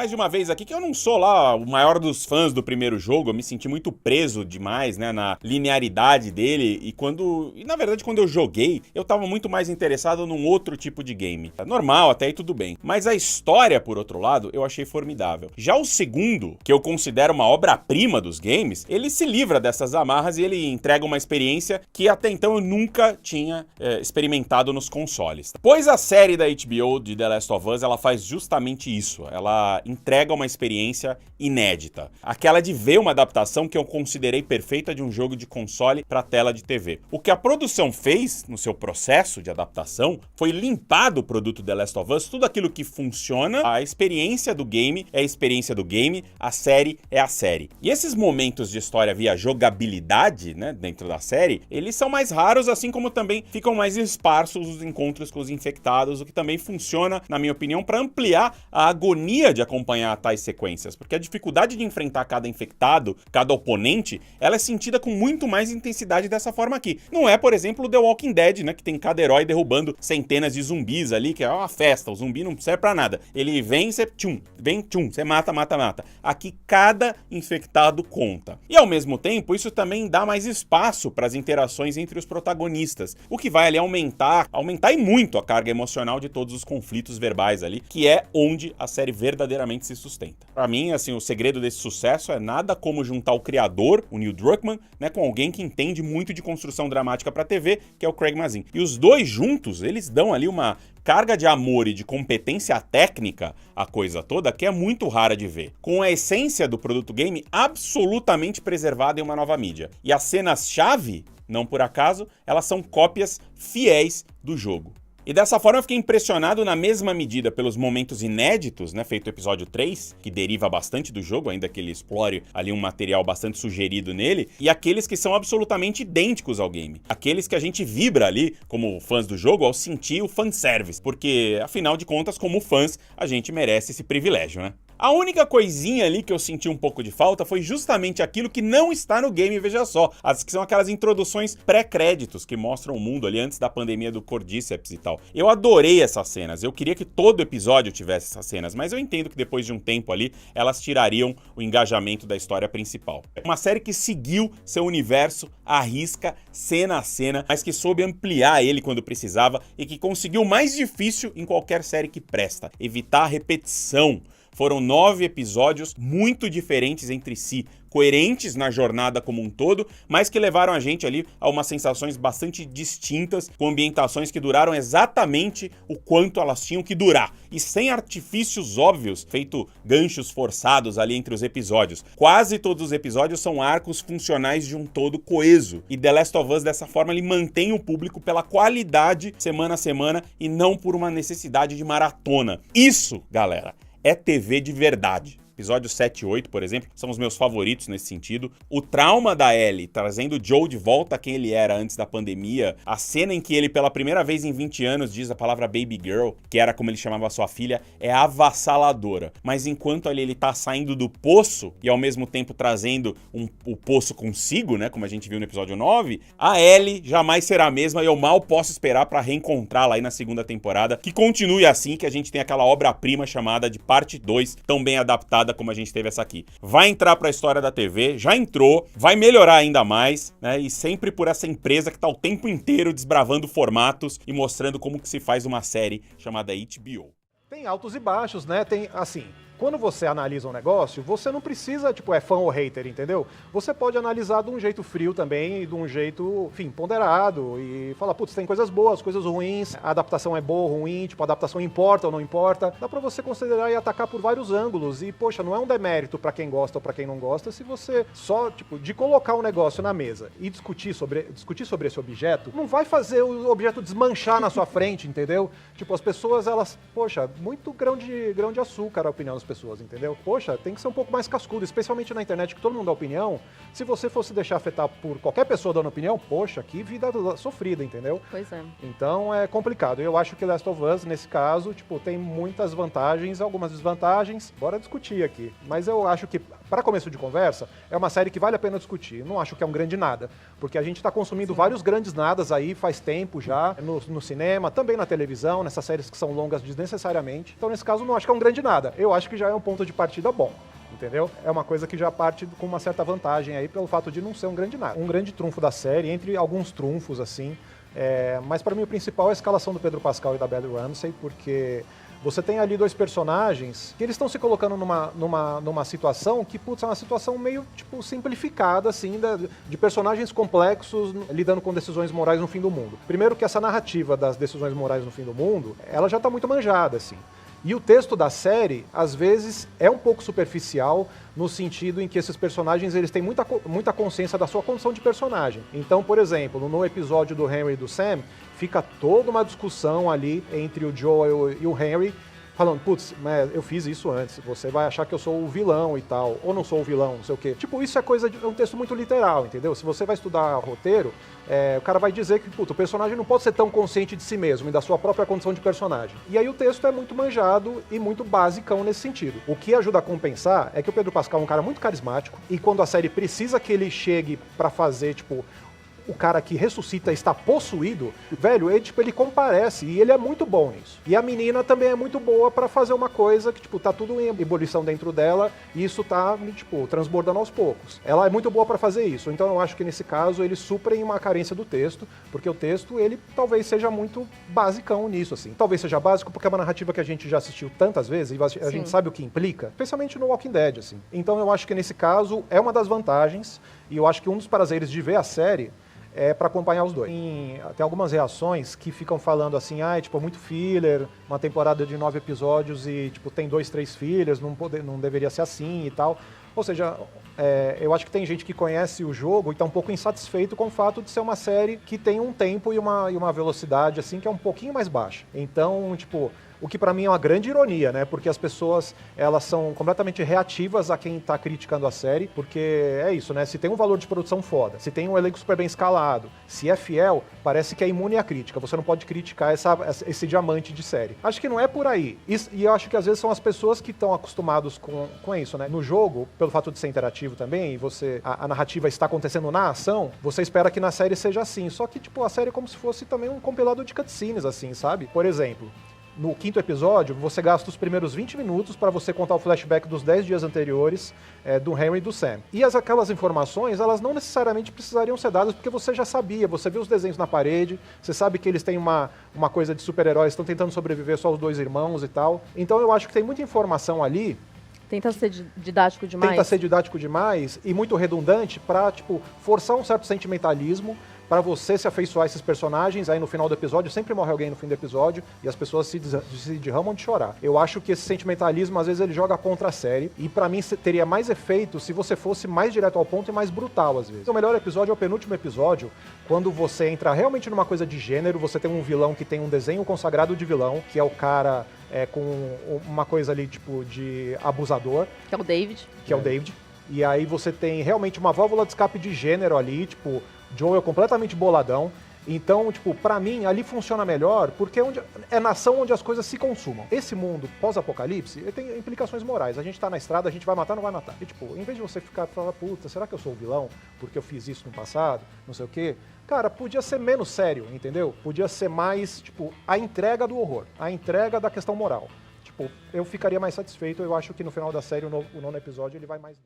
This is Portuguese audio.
mais de uma vez aqui que eu não sou lá o maior dos fãs do primeiro jogo, eu me senti muito preso demais, né, na linearidade dele, e na verdade quando eu joguei, eu tava muito mais interessado num outro tipo de game. Normal, até aí tudo bem. Mas a história, por outro lado, eu achei formidável. Já o segundo, que eu considero uma obra-prima dos games, ele se livra dessas amarras e ele entrega uma experiência que até então eu nunca tinha experimentado nos consoles. Pois a série da HBO de The Last of Us, ela faz justamente isso. Ela entrega uma experiência inédita. Aquela de ver uma adaptação que eu considerei perfeita de um jogo de console para tela de TV. O que a produção fez no seu processo de adaptação foi limpar do produto The Last of Us tudo aquilo que funciona. A experiência do game é a experiência do game, a série é a série. E esses momentos de história via jogabilidade, né, dentro da série, eles são mais raros, assim como também ficam mais esparsos os encontros com os infectados, o que também funciona, na minha opinião, para ampliar a agonia de acompanhar tais sequências, porque a dificuldade de enfrentar cada infectado, cada oponente, ela é sentida com muito mais intensidade dessa forma aqui. Não é, por exemplo, o The Walking Dead, né, que tem cada herói derrubando centenas de zumbis ali, que é uma festa, o zumbi não serve pra nada. Ele vem, você você mata. Aqui cada infectado conta. E ao mesmo tempo, isso também dá mais espaço para as interações entre os protagonistas, o que vai ali aumentar e muito a carga emocional de todos os conflitos verbais ali, que é onde a série verdadeiramente se sustenta. Pra mim, assim, o segredo desse sucesso é nada como juntar o criador, o Neil Druckmann, né, com alguém que entende muito de construção dramática pra TV, que é o Craig Mazin. E os dois juntos, eles dão ali uma carga de amor e de competência técnica, a coisa toda, que é muito rara de ver. Com a essência do produto game absolutamente preservada em uma nova mídia. E as cenas-chave, não por acaso, elas são cópias fiéis do jogo. E dessa forma eu fiquei impressionado na mesma medida pelos momentos inéditos, né, feito o episódio 3, que deriva bastante do jogo, ainda que ele explore ali um material bastante sugerido nele, e aqueles que são absolutamente idênticos ao game. Aqueles que a gente vibra ali, como fãs do jogo, ao sentir o fanservice, porque, afinal de contas, como fãs, a gente merece esse privilégio, né? A única coisinha ali que eu senti um pouco de falta foi justamente aquilo que não está no game, veja só. As que são aquelas introduções pré-créditos que mostram o mundo ali antes da pandemia do Cordyceps e tal. Eu adorei essas cenas, eu queria que todo episódio tivesse essas cenas, mas eu entendo que depois de um tempo ali, elas tirariam o engajamento da história principal. É uma série que seguiu seu universo à risca, cena a cena, mas que soube ampliar ele quando precisava e que conseguiu o mais difícil em qualquer série que presta: evitar a repetição. Foram 9 episódios muito diferentes entre si, coerentes na jornada como um todo, mas que levaram a gente ali a umas sensações bastante distintas, com ambientações que duraram exatamente o quanto elas tinham que durar, e sem artifícios óbvios, feito ganchos forçados ali entre os episódios. Quase todos os episódios são arcos funcionais de um todo coeso, e The Last of Us, dessa forma, ele mantém o público pela qualidade semana a semana e não por uma necessidade de maratona. Isso, galera, é TV de verdade. Episódios 7 e 8, por exemplo, são os meus favoritos nesse sentido. O trauma da Ellie, trazendo o Joel de volta a quem ele era antes da pandemia. A cena em que ele, pela primeira vez em 20 anos, diz a palavra baby girl, que era como ele chamava a sua filha, é avassaladora. Mas enquanto ali ele tá saindo do poço, e ao mesmo tempo trazendo o poço consigo, né, como a gente viu no episódio 9, a Ellie jamais será a mesma e eu mal posso esperar pra reencontrá-la aí na segunda temporada. Que continue assim, que a gente tem aquela obra-prima chamada de parte 2, tão bem adaptada como a gente teve essa aqui. Vai entrar pra história da TV, já entrou, vai melhorar ainda mais, né? E sempre por essa empresa que tá o tempo inteiro desbravando formatos e mostrando como que se faz uma série chamada HBO. Tem altos e baixos, né? Tem, assim, quando você analisa um negócio, você não precisa, tipo, é fã ou hater, entendeu? Você pode analisar de um jeito frio também e de um jeito, enfim, ponderado e falar, putz, tem coisas boas, coisas ruins, a adaptação é boa ou ruim, tipo, a adaptação importa ou não importa. Dá pra você considerar e atacar por vários ângulos e, poxa, não é um demérito pra quem gosta ou pra quem não gosta se você só, tipo, de colocar um negócio na mesa e discutir sobre esse objeto, não vai fazer o objeto desmanchar na sua frente, entendeu? Tipo, as pessoas, elas, poxa, muito grão de açúcar a opinião das pessoas, entendeu? Poxa, tem que ser um pouco mais cascudo, especialmente na internet, que todo mundo dá opinião. Se você fosse deixar afetar por qualquer pessoa dando opinião, poxa, que vida sofrida, entendeu? Pois é. Então é complicado. Eu acho que Last of Us, nesse caso, tipo, tem muitas vantagens, algumas desvantagens. Bora discutir aqui. Mas eu acho que para começo de conversa, é uma série que vale a pena discutir. Não acho que é um grande nada, porque a gente está consumindo vários grandes nadas aí faz tempo já, no cinema, também na televisão, nessas séries que são longas desnecessariamente. Então, nesse caso, não acho que é um grande nada. Eu acho que já é um ponto de partida bom. Entendeu? É uma coisa que já parte com uma certa vantagem aí pelo fato de não ser um grande nada. Um grande trunfo da série, entre alguns trunfos, assim. Mas para mim o principal é a escalação do Pedro Pascal e da Bella Ramsey, porque você tem ali dois personagens que eles estão se colocando numa situação que, putz, é uma situação meio, tipo, simplificada, assim, de personagens complexos lidando com decisões morais no fim do mundo. Primeiro que essa narrativa das decisões morais no fim do mundo, ela já está muito manjada, assim. E o texto da série, às vezes, é um pouco superficial, no sentido em que esses personagens eles têm muita consciência da sua condição de personagem. Então, por exemplo, no episódio do Henry e do Sam, fica toda uma discussão ali entre o Joel e o Henry, falando, putz, mas eu fiz isso antes, você vai achar que eu sou o vilão e tal, ou não sou o vilão, não sei o quê. Tipo, isso é um texto muito literal, entendeu? Se você vai estudar roteiro, o cara vai dizer que, puta, o personagem não pode ser tão consciente de si mesmo e da sua própria condição de personagem. E aí o texto é muito manjado e muito basicão nesse sentido. O que ajuda a compensar é que o Pedro Pascal é um cara muito carismático e quando a série precisa que ele chegue pra fazer, tipo, o cara que ressuscita está possuído, velho, ele comparece e ele é muito bom nisso. E a menina também é muito boa pra fazer uma coisa que, tipo, tá tudo em ebulição dentro dela e isso tá, tipo, transbordando aos poucos. Ela é muito boa pra fazer isso, então eu acho que nesse caso eles suprem uma carência do texto, porque o texto, ele talvez seja muito basicão nisso, assim. Talvez seja básico porque é uma narrativa que a gente já assistiu tantas vezes e a gente sabe o que implica, especialmente no Walking Dead, assim. Então eu acho que nesse caso é uma das vantagens e eu acho que um dos prazeres de ver a série é para acompanhar os dois. Tem algumas reações que ficam falando assim, tipo, muito filler, uma temporada de 9 episódios e, tipo, tem 2, 3 fillers, não deveria ser assim e tal. Ou seja, eu acho que tem gente que conhece o jogo e tá um pouco insatisfeito com o fato de ser uma série que tem um tempo e uma velocidade, assim, que é um pouquinho mais baixa. Então, tipo, o que pra mim é uma grande ironia, né? Porque as pessoas, elas são completamente reativas a quem tá criticando a série, porque é isso, né? Se tem um valor de produção foda, se tem um elenco super bem escalado, se é fiel, parece que é imune à crítica. Você não pode criticar esse diamante de série. Acho que não é por aí. E eu acho que às vezes são as pessoas que estão acostumados com isso, né? No jogo, pelo fato de ser interativo também, e a narrativa está acontecendo na ação, você espera que na série seja assim. Só que, tipo, a série é como se fosse também um compilado de cutscenes, assim, sabe? Por exemplo, no 5º episódio, você gasta os primeiros 20 minutos para você contar o flashback dos 10 dias anteriores do Henry e do Sam. E aquelas informações, elas não necessariamente precisariam ser dadas porque você já sabia, você viu os desenhos na parede, você sabe que eles têm uma coisa de super-heróis, estão tentando sobreviver só os dois irmãos e tal. Então eu acho que tem muita informação ali. Tenta ser didático demais. Tenta ser didático demais e muito redundante para, tipo, forçar um certo sentimentalismo para você se afeiçoar a esses personagens. Aí no final do episódio, sempre morre alguém no fim do episódio e as pessoas se derramam de chorar. Eu acho que esse sentimentalismo, às vezes, ele joga contra a série e para mim teria mais efeito se você fosse mais direto ao ponto e mais brutal, às vezes. O melhor episódio é o penúltimo episódio, quando você entra realmente numa coisa de gênero, você tem um vilão que tem um desenho consagrado de vilão, que é o cara com uma coisa ali, tipo, de abusador. Que é o David. Que é o David. E aí você tem realmente uma válvula de escape de gênero ali, tipo, Joel completamente boladão. Então, tipo, pra mim, ali funciona melhor, porque é nação onde as coisas se consumam. Esse mundo pós-apocalipse, ele tem implicações morais. A gente tá na estrada, a gente vai matar, não vai matar. E, tipo, em vez de você ficar falando, puta, será que eu sou o vilão porque eu fiz isso no passado, não sei o quê? Cara, podia ser menos sério, entendeu? Podia ser mais, tipo, a entrega do horror, a entrega da questão moral. Tipo, eu ficaria mais satisfeito, eu acho que no final da série, o 9º episódio, ele vai mais...